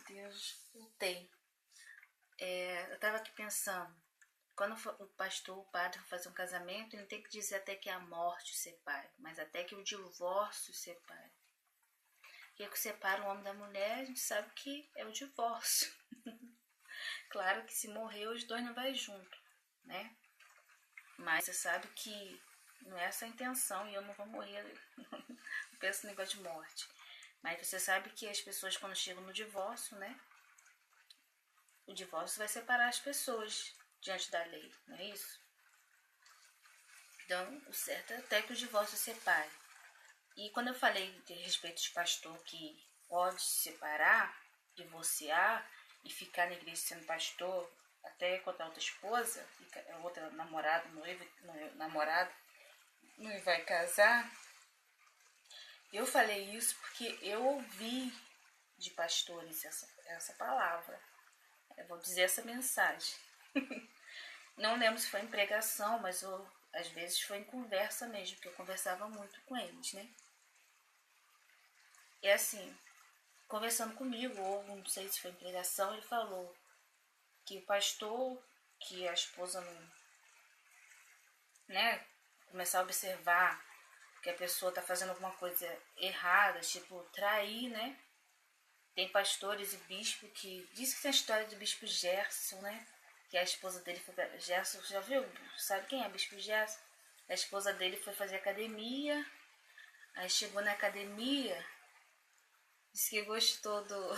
Deus, voltei. Eu tava aqui pensando, quando o pastor, o padre for fazer um casamento, ele tem que dizer até que a morte os separe, mas até que o divórcio os separe. O que separa o homem da mulher, a gente sabe que é o divórcio. Claro que se morrer, os dois não vai junto, né? Mas você sabe que não é essa a intenção e eu não vou morrer. Não penso no negócio de morte. Mas você sabe que as pessoas, quando chegam no divórcio, né? O divórcio vai separar as pessoas diante da lei, não é isso? Então, o certo é até que o divórcio separe. E quando eu falei a respeito de pastor que pode se separar, divorciar e ficar na igreja sendo pastor até com a outra esposa, a outra namorada, namorado, não vai casar, eu falei isso porque eu ouvi de pastores essa palavra. Eu vou dizer essa mensagem. Não lembro se foi em pregação, mas às vezes foi em conversa mesmo, porque eu conversava muito com eles, né? E assim, conversando comigo, ou não sei se foi em pregação, ele falou que o pastor, que a esposa não, né, começar a observar que a pessoa tá fazendo alguma coisa errada, tipo trair, né? Tem pastores e bispo que diz que tem a história do bispo Gerson, né? Que a esposa dele foi pra... Gerson, já viu? Sabe quem é bispo Gerson? A esposa dele foi fazer academia, aí chegou na academia, disse que gostou do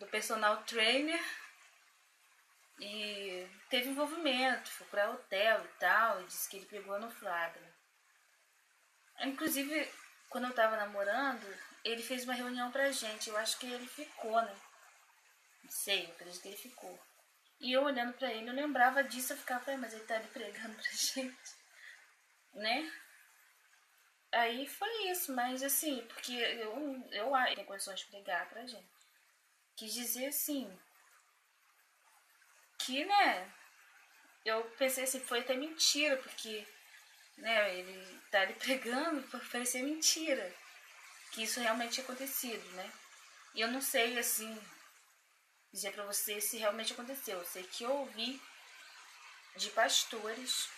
personal trainer e teve envolvimento, foi para hotel e tal, e disse que ele pegou no flagra. Inclusive, quando eu tava namorando, ele fez uma reunião pra gente, eu acho que ele ficou, né? Não sei, eu acredito que ele ficou. E eu olhando pra ele, eu lembrava disso, eu ficava, mas ele tá ali pregando pra gente, né? Aí foi isso, mas assim, porque eu tenho condições de pregar pra gente. Quis dizer assim, que, né, eu pensei assim, foi até mentira, porque, né, ele tá ali pregando, parecia mentira, que isso realmente tinha acontecido, né? E eu não sei, assim, dizer pra você se realmente aconteceu. Eu sei que eu ouvi de pastores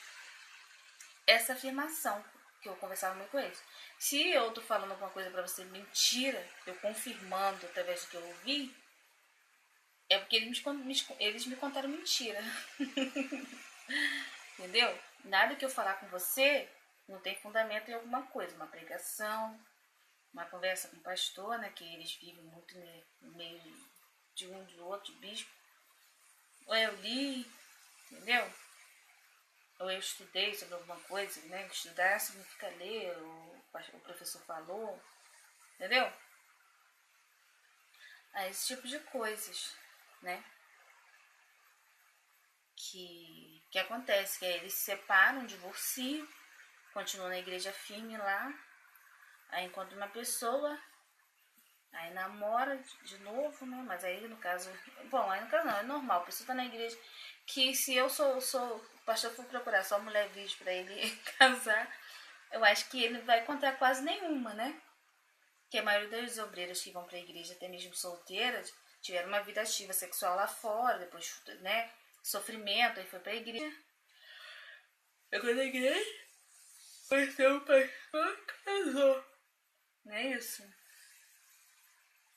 essa afirmação, que eu conversava muito com eles. Se eu tô falando alguma coisa pra você mentira, eu confirmando através do que eu ouvi, é porque eles me contaram mentira. Entendeu? Nada que eu falar com você não tem fundamento em alguma coisa. Uma pregação, uma conversa com o pastor, né? Que eles vivem muito no meio de um do outro, de bispo. Ou eu li, entendeu? Ou eu estudei sobre alguma coisa, né? Estudar significa ler, o professor falou, entendeu? Esse tipo de coisas, né? Que acontece, que aí eles se separam, divorciam, continuam na igreja firme lá, aí encontra uma pessoa, aí namora de novo, né? Mas aí no caso, bom, aí no caso não, é normal, a pessoa tá na igreja, que se eu sou o pastor for procurar só mulher virgem pra ele casar, eu acho que ele não vai encontrar quase nenhuma, né? Porque a maioria das obreiras que vão pra igreja, até mesmo solteiras, tiveram uma vida ativa sexual lá fora, depois, né, sofrimento, aí foi pra igreja. Pegou na igreja, conheceu o pastor, casou. Não é isso?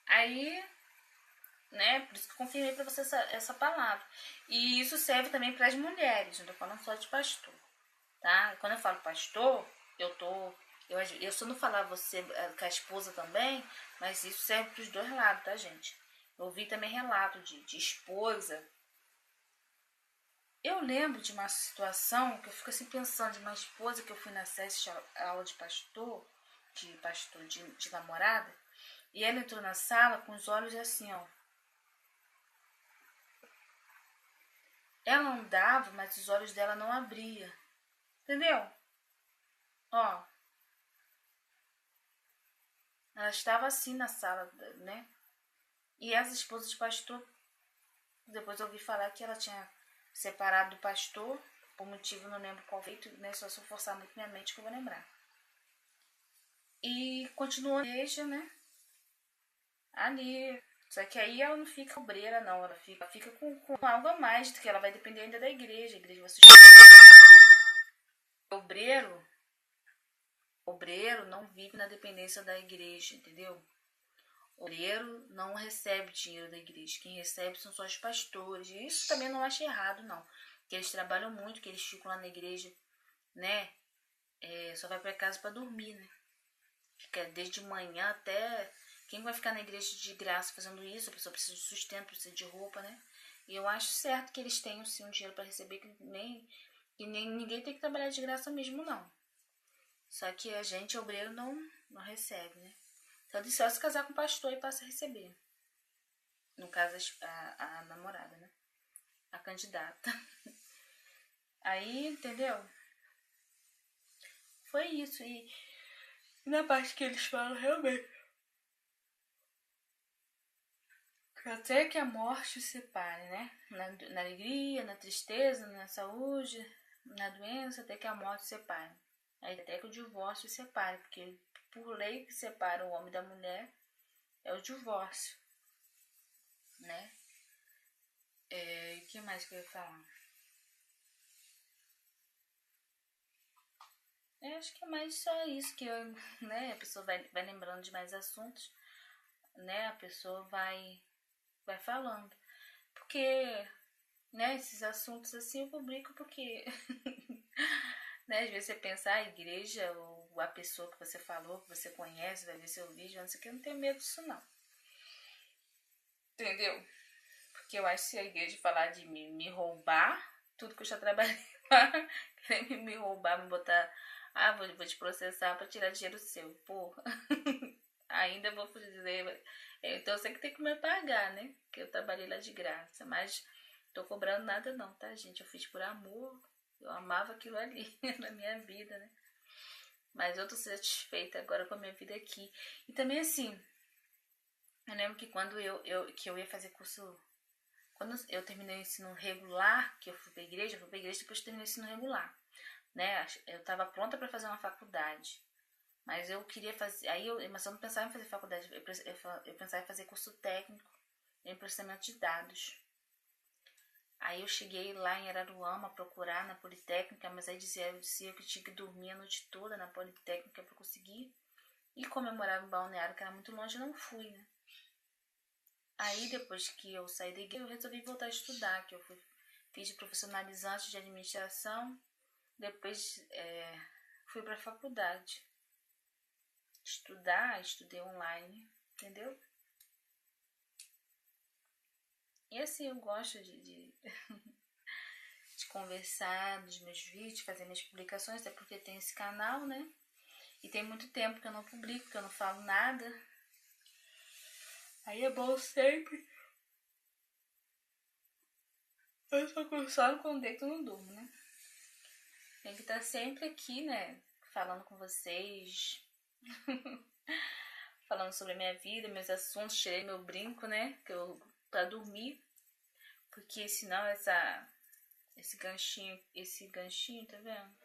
Aí, né, por isso que eu confirmei pra você essa palavra. E isso serve também para as mulheres, não tô falando só de pastor, tá? Quando eu falo pastor, eu só não falar você com a esposa também, mas isso serve para os dois lados, tá, gente? Eu ouvi também relato de esposa. Eu lembro de uma situação que eu fico assim pensando, de uma esposa que eu fui na SESC, aula de pastor, de namorada, e ela entrou na sala com os olhos assim, ó. Ela andava, mas os olhos dela não abriam. Entendeu? Ó. Ela estava assim na sala, né? E as esposas de pastor, depois eu ouvi falar que ela tinha separado do pastor, por motivo não lembro qual feito, né? Só se eu forçar muito minha mente que eu vou lembrar. E continuou na igreja, né? Ali. Só que aí ela não fica obreira, não. Ela fica com algo a mais, porque ela vai depender ainda da igreja. A igreja vai sustentar. Obreiro não vive na dependência da igreja, entendeu? Obreiro não recebe dinheiro da igreja. Quem recebe são só os pastores. E isso também não acho errado, não. Porque eles trabalham muito, que eles ficam lá na igreja, né? Só vai para casa para dormir, né? Fica desde manhã até... Quem vai ficar na igreja de graça fazendo isso? A pessoa precisa de sustento, precisa de roupa, né? E eu acho certo que eles tenham, sim, um dinheiro para receber, que nem ninguém tem que trabalhar de graça mesmo, não. Só que a gente, obreiro, não recebe, né? Então, é só se casar com o pastor e passa a receber. No caso, a namorada, né? A candidata. Aí, entendeu? Foi isso. E na parte que eles falam, realmente, até que a morte os separe, né? Na alegria, na tristeza, na saúde, na doença, até que a morte os separe. Aí até que o divórcio os separe, porque por lei que separa o homem da mulher é o divórcio, né? O que mais que eu ia falar? Acho que é mais só isso que eu, né? A pessoa vai lembrando de mais assuntos, né? A pessoa vai falando. Porque, né, esses assuntos assim eu publico porque, né, às vezes você pensa, a igreja ou a pessoa que você falou, que você conhece, vai ver seu vídeo, não sei o que, eu não tenho medo disso não. Entendeu? Porque eu acho que se a igreja falar de me roubar, tudo que eu já trabalhei lá, querem me roubar, me botar, vou te processar pra tirar dinheiro seu, porra. Ainda vou dizer, então você que tem que me pagar, né? Que eu trabalhei lá de graça, mas tô cobrando nada não, tá, gente? Eu fiz por amor, eu amava aquilo ali na minha vida, né? Mas eu tô satisfeita agora com a minha vida aqui. E também assim, eu lembro que quando eu ia fazer curso, quando eu terminei o ensino regular, que eu fui pra igreja, depois terminei o ensino regular, né? Eu tava pronta para fazer uma faculdade. Mas eu queria fazer. Mas eu não pensava em fazer faculdade, eu pensava em fazer curso técnico em processamento de dados. Aí eu cheguei lá em Araruama a procurar na Politécnica, mas aí dizia que eu tinha que dormir a noite toda na Politécnica para conseguir. E como eu morava em Balneário, que era muito longe, eu não fui, né? Aí depois que eu saí da igreja, eu resolvi voltar a estudar, que eu fiz de profissionalizante de administração, depois fui para a faculdade. Estudei online, entendeu? E assim, eu gosto de conversar nos meus vídeos, fazer minhas publicações, até porque tem esse canal, né? E tem muito tempo que eu não publico, que eu não falo nada. Aí é bom sempre. Eu só consolo quando deito no durmo, né? Tem que estar sempre aqui, né? Falando com vocês. Falando sobre a minha vida, meus assuntos. Tirei meu brinco, né? Pra dormir. Porque senão esse ganchinho, tá vendo?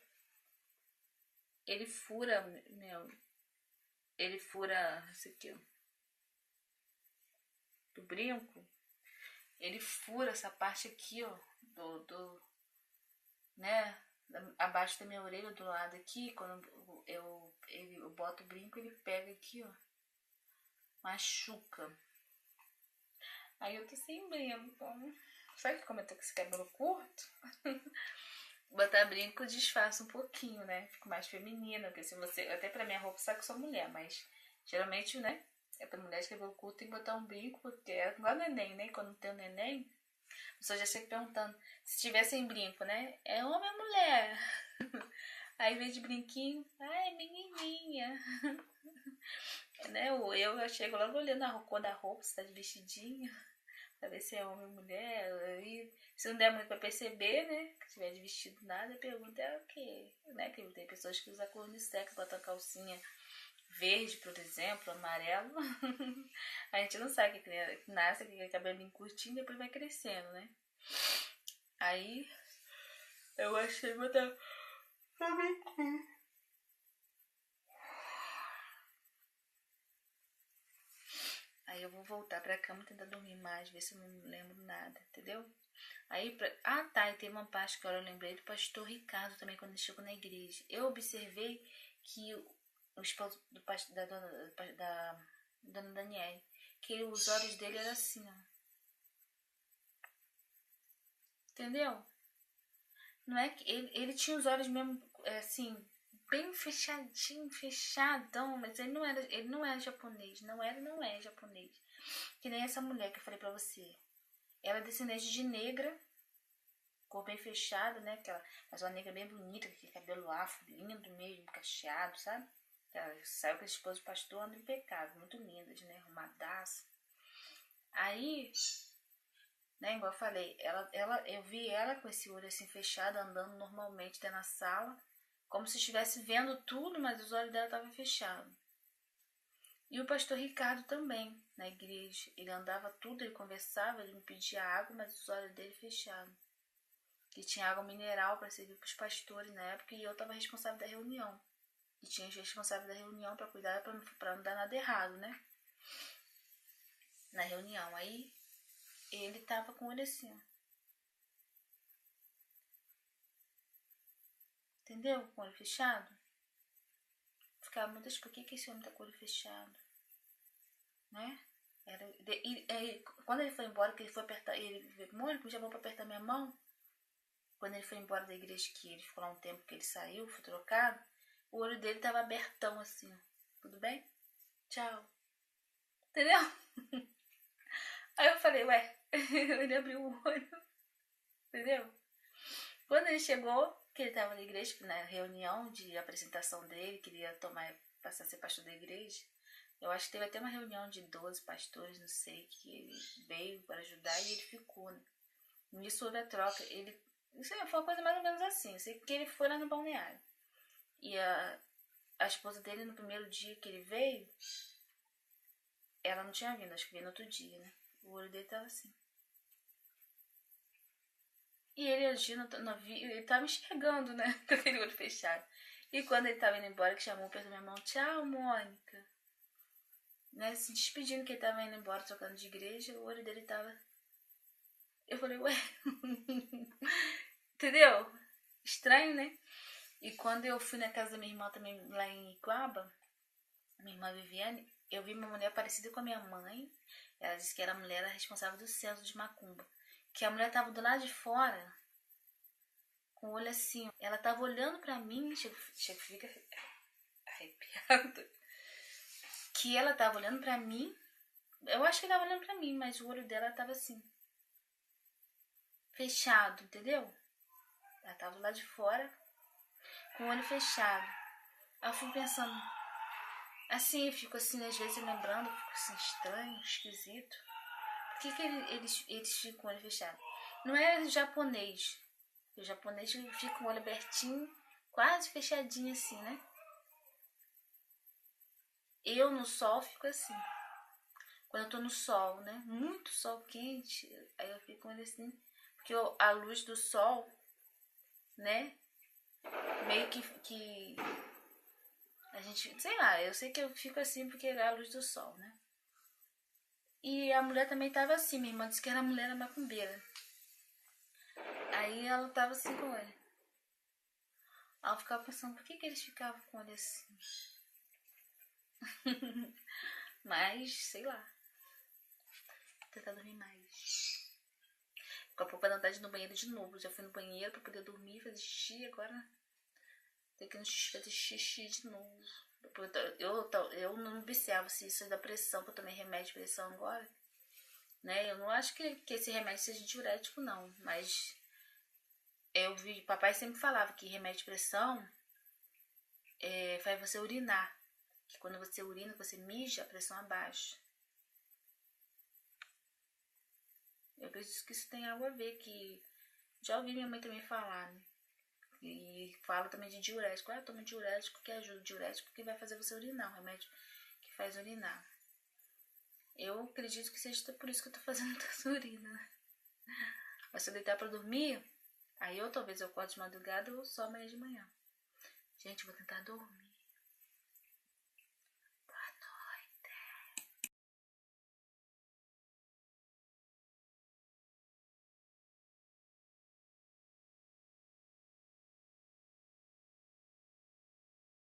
Ele fura, ele fura, esse aqui, ó, do brinco, ele fura essa parte aqui, ó, né, abaixo da minha orelha, do lado aqui, quando eu boto o brinco, ele pega aqui, ó, machuca. Aí eu tô sem brinco, então, sabe como eu tô com esse cabelo curto? Botar brinco disfarça um pouquinho, né? Fico mais feminina, porque se você. Até pra minha roupa, sabe que sou mulher, mas geralmente, né? É pra mulher de cabelo curto tem que botar um brinco, porque é igual neném, né? Quando tem um neném, a pessoa já chega perguntando se tiver sem brinco, né? É homem ou mulher? Aí vem de brinquinho, ai, menininha. Né? Eu chego logo olhando a cor da roupa, se tá de vestidinho, pra ver se é homem ou mulher. Aí, se não der muito pra perceber, né? Se tiver de vestido nada, a pergunta é o quê? Né? Que tem pessoas que usam cor unissex, botam calcinha verde, por exemplo, amarelo. A gente não sabe que nasce com cabelinho curtinho e depois vai crescendo, né? Aí eu achei botar. Aí eu vou voltar pra cama e tentar dormir mais, ver se eu não lembro nada, entendeu? Aí, ah tá, e teve uma parte que eu lembrei do pastor Ricardo também, quando ele chegou na igreja. Eu observei que o esposo da dona Daniele, que os olhos dele eram assim, ó. Entendeu? Não é que ele tinha os olhos mesmo, assim, bem fechadinho, fechadão, mas ele não era japonês, não é japonês. Que nem essa mulher que eu falei pra você. Ela é descendente de negra, cor bem fechada, né? Mas uma negra bem bonita, com cabelo afro, lindo mesmo, cacheado, sabe? Ela saiu com a esposa do pastor, anda impecável, muito lindas, né? Arrumadaça. Aí, né, igual eu falei, eu vi ela com esse olho assim fechado, andando normalmente dentro da sala, como se estivesse vendo tudo, mas os olhos dela estavam fechados. E o pastor Ricardo também, na igreja. Ele andava tudo, ele conversava, ele me pedia água, mas os olhos dele fechados. Que tinha água mineral para servir para os pastores na época, e eu estava responsável da reunião. E tinha os responsáveis da reunião para cuidar, para não dar nada errado, né? Na reunião. Aí ele tava com o olho assim, ó. Entendeu? Com o olho fechado. Ficava muito assim, por que esse homem tá com o olho fechado? Né? Quando ele foi embora, que ele foi apertar, ele Mônica, me chamou para apertar minha mão. Quando ele foi embora da igreja, que ele ficou lá um tempo que ele saiu, foi trocado, o olho dele tava abertão assim, ó. Tudo bem? Tchau. Entendeu? Aí eu falei, ué, ele abriu o olho. Entendeu? Quando ele chegou, que ele tava na igreja, na reunião de apresentação dele, queria passar a ser pastor da igreja. Eu acho que teve até uma reunião de 12 pastores, não sei, que ele veio para ajudar e ele ficou, né? Nisso houve a troca. Isso foi uma coisa mais ou menos assim. Eu sei que ele foi lá no balneário. E a esposa dele, no primeiro dia que ele veio, ela não tinha vindo, acho que veio no outro dia, né? O olho dele tava assim. E ele agindo, ele tava enxergando, né? Com aquele olho fechado. E quando ele tava indo embora, que chamou perto da minha mão, tchau, Mônica. Né? Se despedindo que ele tava indo embora, trocando de igreja, o olho dele tava... Eu falei, ué... Entendeu? Estranho, né? E quando eu fui na casa da minha irmã também, lá em Iguaba, minha irmã Viviane, eu vi uma mulher parecida com a minha mãe. Ela disse que era a mulher responsável do centro de Macumba. Que a mulher tava do lado de fora, com o olho assim. Ela tava olhando pra mim, fica arrepiada. Que ela tava olhando pra mim. Eu acho que ela tava olhando pra mim, mas o olho dela tava assim, fechado, entendeu? Ela tava do lado de fora, com o olho fechado. Aí eu fui pensando, assim, eu fico assim, às vezes lembrando, eu fico assim, estranho, esquisito. Por que eles ficam com o olho fechado? Não é japonês. O japonês fica com o olho abertinho, quase fechadinho assim, né? Eu no sol fico assim. Quando eu tô no sol, né? Muito sol quente, aí eu fico com ele assim. Porque a luz do sol, né? Meio que a gente, sei lá, eu sei que eu fico assim porque é a luz do sol, né? E a mulher também tava assim, minha irmã disse que era a mulher da macumbeira. Aí ela tava assim com ele. Aí eu ficava pensando, por que eles ficavam com ele assim? Mas, sei lá. Vou tentar dormir mais. Daqui a pouco vai dar vontade de ir no banheiro de novo. Já fui no banheiro pra poder dormir, fazer xixi, agora tem que ir no xixi, fazer xixi de novo. Eu não me observo se isso é da pressão, que eu tomei remédio de pressão agora. Né? Eu não acho que esse remédio seja diurético, não. Mas eu vi, papai sempre falava que remédio de pressão faz você urinar. Que quando você urina, você mija, a pressão abaixa. Eu acredito que isso tem algo a ver, que já ouvi minha mãe também falar, né? E fala também de diurético. Ah, toma diurético que ajuda. Diurético que vai fazer você urinar. Um remédio que faz urinar. Eu acredito que seja por isso que eu tô fazendo tanta urina, né? Mas se eu deitar pra dormir, aí talvez eu acorde de madrugada ou só amanhã de manhã. Gente, eu vou tentar dormir.